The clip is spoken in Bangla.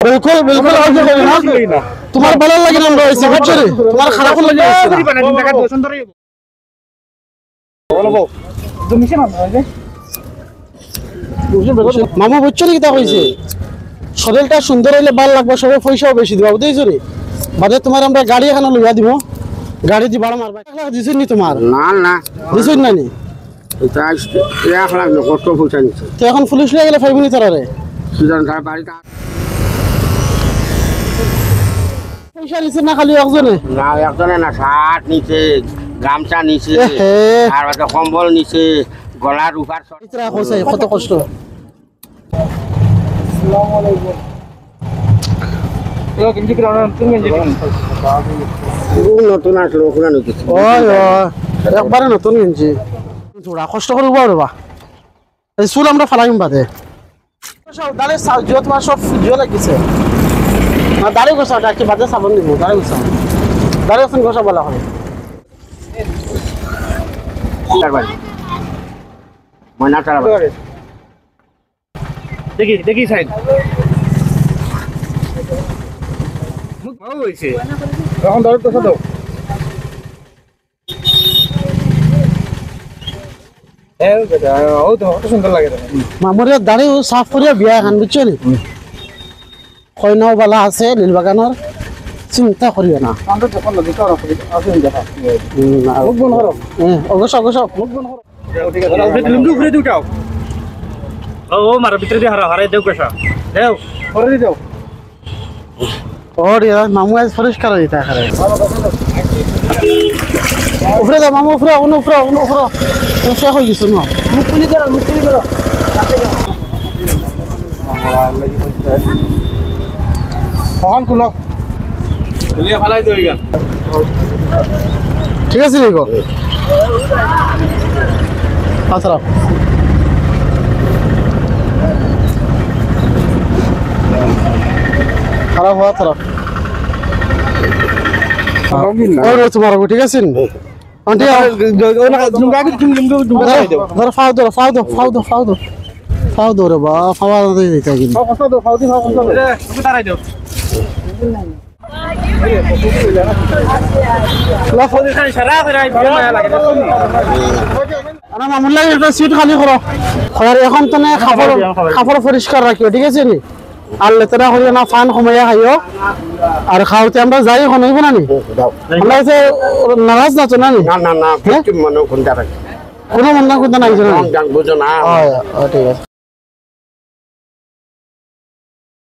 बिल्कुल बिल्कुल तुम्हार ভালো লাগে না রয়েছে বুঝছরে তোমার খারাপ লাগে মামু বুঝছরে কি তা কইছে শরীরটা সুন্দর হইলে ভালো লাগবে সবে পয়সাও বেশি দিবা বুঝছরে রে বাদে তোমার আমরা গাড়ি এখানে লইয়া দিব গাড়ি দি ভাড়া মারবা 1 লাখ দিছনি তোমার না না দিছনি না নি এটা 1 লাখ কত পয়সা নিছে তো এখন পুলিশ লয়ে গেলে ফাইবনি তারারে সুজন তার বাড়িতে পয়সা নিছে না খালি একজনে না একজনে না শার্ট নিছে গামছা নিছে আর একটা কম্বল নিছে গলার উপর ইতরা কইছে কত কষ্ট আসসালামু আলাইকুম এ গঞ্জি গ্রাউন্ড তুমি গঞ্জি নতুন আসলো ওখানে নিছে ওই একবারে নতুন গঞ্জি তোরা কষ্ট করে উবারবা এই চুল আমরা ফালাইম বাদে সব দালে সাজত মা সব ভিডিও লাগিছে না দাঁড়ে গোসা ডাকি বাদে সাবন দিব দাঁড়ে গোসা দাঁড়ে গোসা গোসা বলা হয় ময়না তারা দেখি দেখি সাইড মুখ ভালো হইছে এখন দাও তো দাও ও তো কত সুন্দর লাগে মামুরিয়া দাঁড়ে সাফ করিয়া বিয়া খান বুঝছো নি কইনাও বালা আছে নীলবাগানের চিন্তা করিও না অগস অগস ঘুরে দুটাও ও মার ভিতরে দিয়ে হারাই দেও কেসা দেও করে দি দেও ওরে মামু আজ পরিষ্কার হইতা করে উপরে দাও মামু উপরে উপরে শেষ হয়ে গেছে না মুকুলি করো কখন খুলো খুলিয়ে ফালাই দেও ইগা ঠিক আছে নিকো আচ্ছা খারাপ হওয়া খারাপ তোমার ঠিক আছে ফাও দো রে বা ফাওয়া দিতে কিন্তু সিট খালি করো এখন তো খাবার পরিষ্কার রাখিও ঠিক আছে নি আর লেতেরা করিও না ফান কমাইয়া খাইও আর খাওয়াতে আমরা যাই এখন হইব না নি আমরা নারাজ না তো না নি না না না মনে কোনটা কোনো মন না কোনটা নাই জানা বুঝো না ঠিক আছে